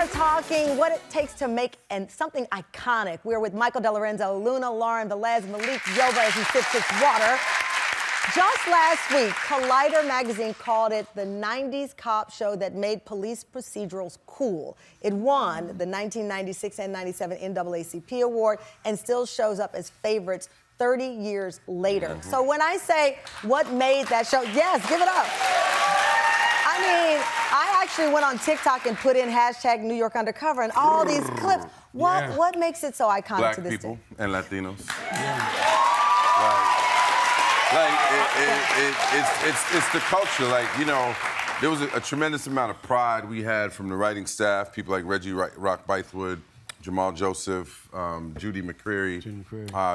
are talking what it takes to make something iconic. We're with Michael Delorenzo, Luna, Lauren, Velez, Malik Yoba as he sips his water. Just last week, Collider magazine called it the 90s cop show that made police procedurals cool. It won the 1996 and 97 NAACP award and still shows up as favorites 30 years later. So when I say what made that show, yes, give it up. I mean, I actually went on TikTok and put in hashtag New York Undercover and all these clips. What makes it so iconic Black to this people day? and Latinos. It's the culture. Like, you know, there was a tremendous amount of pride we had from the writing staff, people like Reggie Rock Bythewood, Jamal Joseph, Judy McCreary,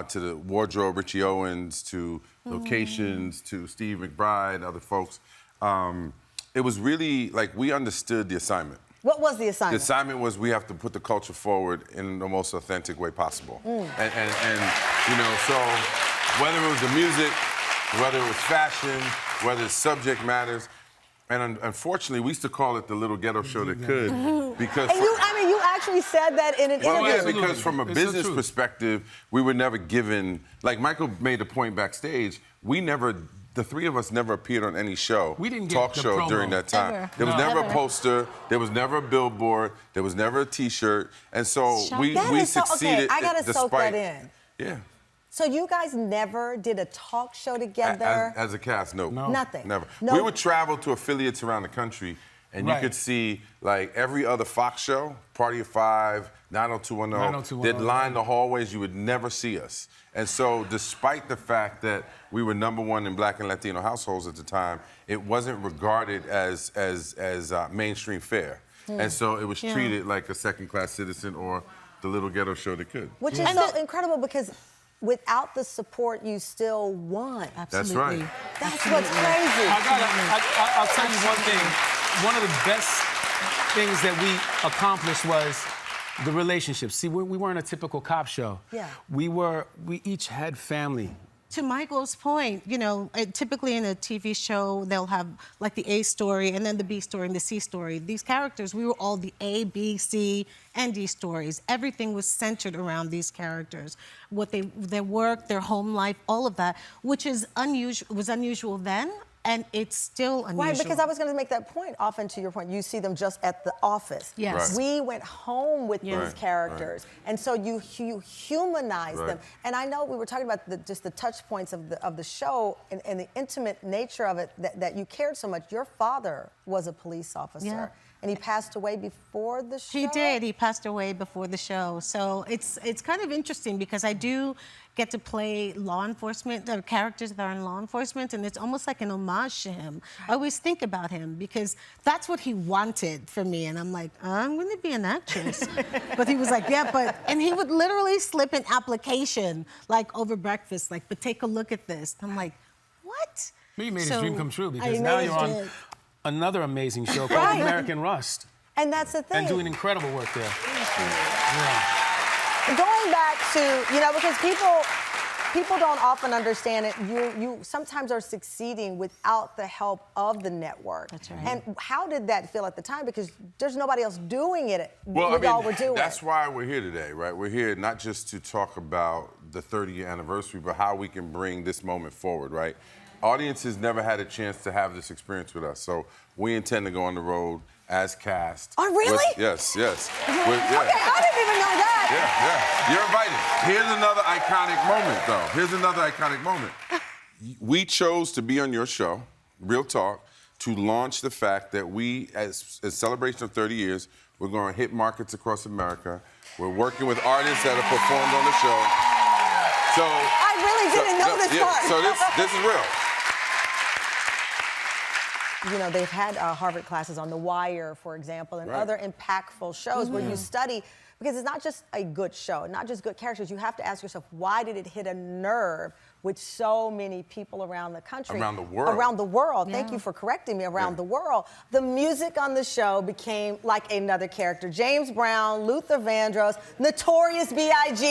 to the wardrobe, Richie Owens, to locations, to Steve McBride, other folks. It was really like we understood the assignment. What was the assignment? The assignment was we have to put the culture forward in the most authentic way possible. And you know, so whether it was the music, whether it was fashion, whether it's subject matters, and unfortunately, we used to call it the little ghetto show that could, because... And you actually said that in an interview. Yeah, because from a business perspective, we were never given... Like, Michael made a point backstage, the three of us never appeared on any show, we didn't talk get the show promo. during that time. Ever. There was never a poster, there was never a billboard, there was never a T-shirt, and so we succeeded. Okay, I gotta soak that in. Yeah. So you guys never did a talk show together? As a cast, no. Nothing? Never. No. We would travel to affiliates around the country, and you could see, like, every other Fox show, Party of Five, 90210, they'd line the hallways, you would never see us. And so, despite the fact that we were #1 in Black and Latino households at the time, it wasn't regarded as mainstream fare. And so, it was treated like a second-class citizen or the little ghetto show that could. Which is so incredible because without the support, you still won. Absolutely. That's right. That's what's crazy. I'll tell you one thing. One of the best things that we accomplished was the relationships. See, we weren't a typical cop show. Yeah. We each had family. To Michael's point, you know, typically in a TV show, they'll have like the A story and then the B story and the C story. These characters, we were all the A, B, C, and D stories. Everything was centered around these characters. Their work, their home life, all of that, which is unusual then, and it's still unusual. Right, because I was going to make that point. Often, to your point, you see them just at the office. Yes. Right. We went home with these characters, and so you humanize them. And I know we were talking about just the touch points of the show and the intimate nature of it that you cared so much. Your father was a police officer. And he passed away before the show? He did. He passed away before the show. So it's kind of interesting because I do get to play law enforcement, characters that are in law enforcement, and it's almost like an homage to him. I always think about him because that's what he wanted from me. And I'm like, I'm going to be an actress. But he was like, and he would literally slip an application, like over breakfast, like, but take a look at this. I'm like, what? He made his dream come true because now you're on another amazing show called American Rust. And that's the thing. And doing incredible work there. Going back to, you know, because people don't often understand it. You sometimes are succeeding without the help of the network. That's right. And how did that feel at the time? Because there's nobody else doing it all we're doing. That's why we're here today, right? We're here not just to talk about the 30-year anniversary, but how we can bring this moment forward, right? Audiences never had a chance to have this experience with us, so we intend to go on the road as cast. Oh, really? Yes. Okay, I didn't even know that. Yeah. You're invited. Here's another iconic moment, though. Here's another iconic moment. We chose to be on your show, Real Talk, to launch the fact that we, as a celebration of 30 years, we're going to hit markets across America. We're working with artists that have performed on the show. So I really didn't know this part. So this is real. You know, they've had Harvard classes on The Wire, for example, and other impactful shows where you study, because it's not just a good show, not just good characters. You have to ask yourself, why did it hit a nerve with so many people around the country? Around the world. Around the world. Thank you for correcting me. Around the world. The music on the show became like another character. James Brown, Luther Vandross, Notorious B.I.G.,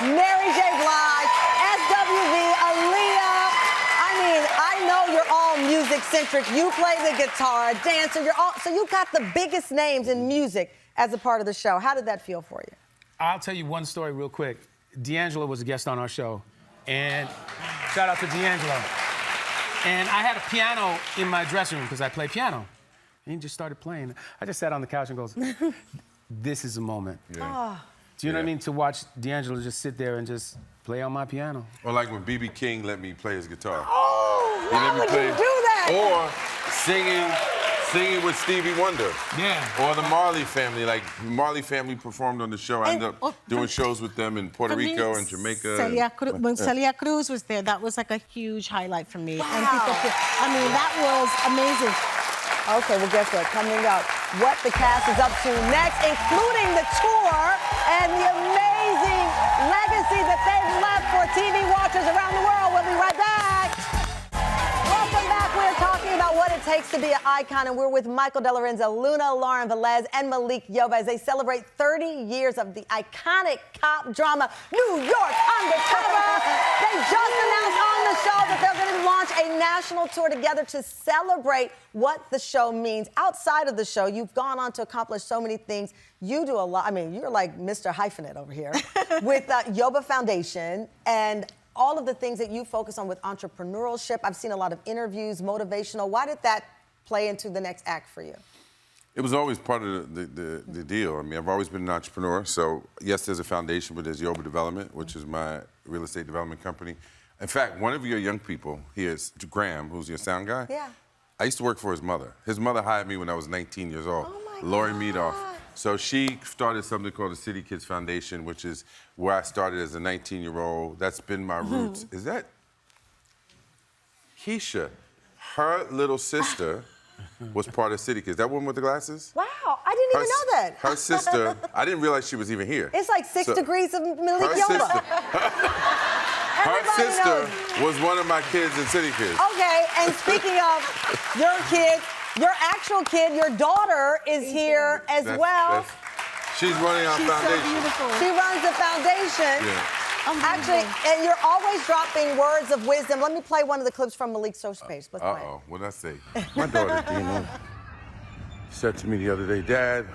Mary J. Blige, SWV, Aaliyah. I mean, I know you're all music-centric. You play the guitar, dancer, so you got the biggest names in music as a part of the show. How did that feel for you? I'll tell you one story real quick. D'Angelo was a guest on our show, and shout out to D'Angelo. And I had a piano in my dressing room because I play piano. And he just started playing. I just sat on the couch and goes, this is a moment. Yeah. Oh. Do you know what I mean? To watch D'Angelo just sit there and just play on my piano. Or like when B.B. King let me play his guitar. Oh, why would you do that? Or singing with Stevie Wonder. Yeah. Or the Marley family. Like, Marley family performed on the show. I ended up doing shows with them in Puerto Rico and Jamaica. When Celia Cruz was there, that was like a huge highlight for me. Wow. And people, I mean, that was amazing. Okay, well, guess what? Coming up, what the cast is up to next, including the tour and the amazing legacy that they've left for TV watchers around the world. We'll be right back. Welcome back. We're talking about what it takes to be an icon, and we're with Michael Delorenzo, Luna, Lauren, Velez, and Malik Yoba as they celebrate 30 years of the iconic cop drama, New York Undercover. They just announced on the show that they're going to launch a national tour together to celebrate what the show means. Outside of the show, you've gone on to accomplish so many things. You do a lot. I mean, you're like Mr. Hyphenate over here with Yoba Foundation and all of the things that you focus on with entrepreneurship. I've seen a lot of interviews, motivational. Why did that play into the next act for you? It was always part of the deal. I mean, I've always been an entrepreneur. So, yes, there's a foundation, but there's Yoba Development, which is my real estate development company. In fact, one of your young people here is Graham, who's your sound guy. Yeah. I used to work for his mother. His mother hired me when I was 19 years old. Oh, my Lori God. Meadoff. So she started something called the City Kids Foundation, which is where I started as a 19-year-old. That's been my roots. Is that Keisha? Her little sister was part of City Kids. That woman with the glasses? Wow, I didn't even know that. Her sister, I didn't realize she was even here. It's like 6 degrees of Malik Her Yoba. sister, her sister was one of my kids in City Kids. Okay, and speaking of your kids, your actual kid, your daughter is here as well. She's running our foundation. So beautiful. She runs the foundation. Yeah. Actually, and you're always dropping words of wisdom. Let me play one of the clips from Malik's social page. Let's play it. Uh-oh, what did I say? My daughter, Dina, said to me the other day, Dad,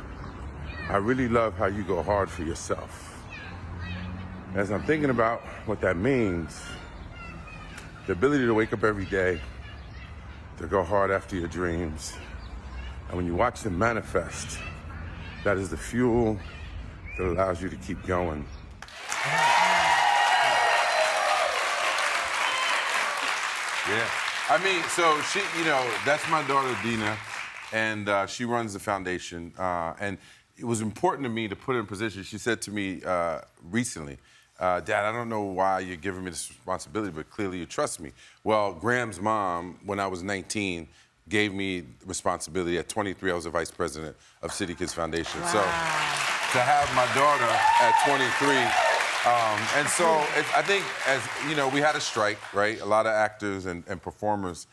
I really love how you go hard for yourself. As I'm thinking about what that means, the ability to wake up every day, to go hard after your dreams, and when you watch them manifest, that is the fuel that allows you to keep going. Yeah. I mean, so she, you know, that's my daughter, Dina, and she runs the foundation. And it was important to me to put her in position. She said to me recently, Dad, I don't know why you're giving me this responsibility, but clearly you trust me. Well, Graham's mom, when I was 19, gave me responsibility. At 23, I was the vice president of City Kids Foundation. Wow. So to have my daughter at 23, and so I think, as you know, we had a strike, right? A lot of actors and performers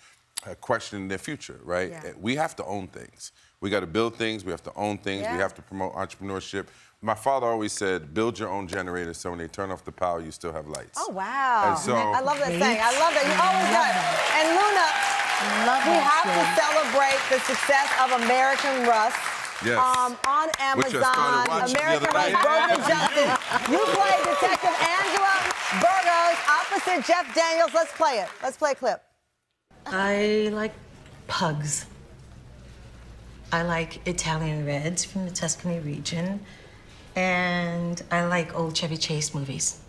questioning their future, right? Yeah. We have to own things. We got to build things. We have to own things. Yeah. We have to promote entrepreneurship. My father always said, build your own generator so when they turn off the power, you still have lights. Oh, wow. And so, I love that saying. I love that. You always got it. And Luna, we have to celebrate the success of American Rust. Yes. On Amazon, American Rust, Broken Justice. You play Detective Angela Burgos opposite Jeff Daniels. Let's play it. Let's play a clip. I like pugs. I like Italian Reds from the Tuscany region. And I like old Chevy Chase movies.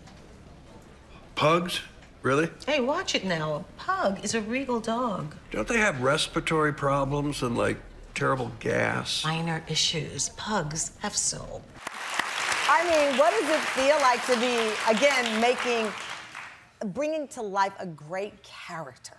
Pugs? Really? Hey, watch it now. A pug is a regal dog. Don't they have respiratory problems and, like, terrible gas? Minor issues. Pugs have soul. I mean, what does it feel like to be, again, bringing to life a great character?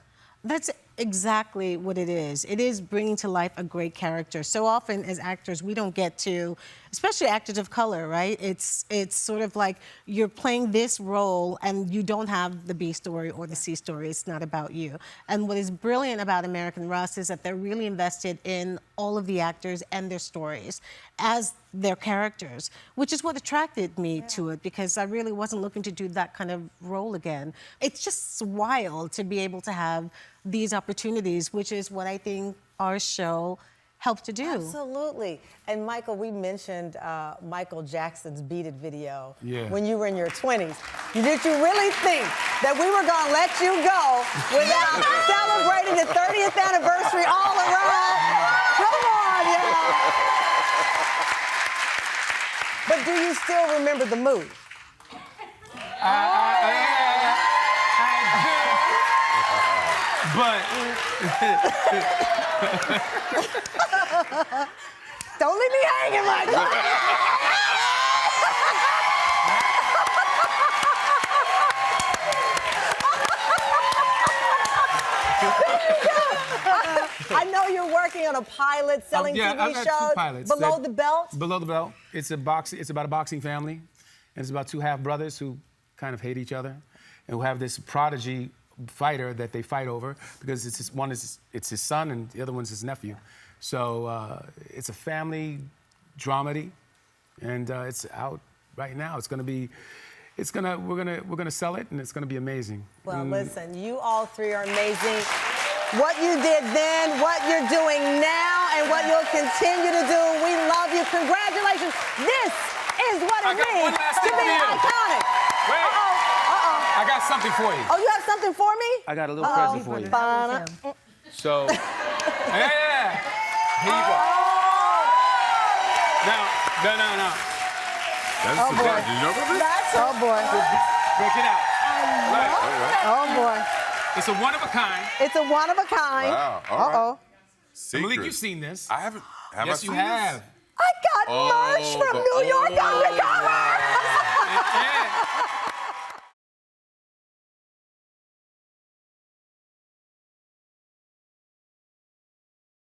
That's exactly what it is. It is bringing to life a great character. So often as actors, we don't get to, especially actors of color, right? It's sort of like you're playing this role and you don't have the B story or the C story. It's not about you. And what is brilliant about American Rust is that they're really invested in all of the actors and their stories as their characters, which is what attracted me to it, because I really wasn't looking to do that kind of role again. It's just wild to be able to have these opportunities, which is what I think our show help to do. Absolutely. And Michael, we mentioned Michael Jackson's Beat It video when you were in your 20s. Did you really think that we were going to let you go without celebrating the 30th anniversary all around? Come on, y'all. But do you still remember the move? But don't leave me hanging, Michael. I know you're working on a pilot, selling TV I've got shows. 2 pilots. Below the Belt? Below the Belt. It's about a boxing family, and it's about 2 half-brothers who kind of hate each other, and who have this prodigy fighter that they fight over because it's his son and the other one's his nephew. So it's a family dramedy, and it's out right now. We're gonna sell it, and it's gonna be amazing. Well, listen, you all 3 are amazing. What you did then, what you're doing now, and what you'll continue to do, we love you. Congratulations. This is what it means to be iconic. Wait. I got something for you. Oh, you have something for me? I got a little present for you. So, yeah. Here you go. Now. That's the thing. Did you know about this? Oh, boy. Break it out. Oh, boy. It's a one of a kind. It's a one of a kind. Wow. All right. Malik, you've seen this. I haven't. Yes, you have. I got merch from New York Undercover.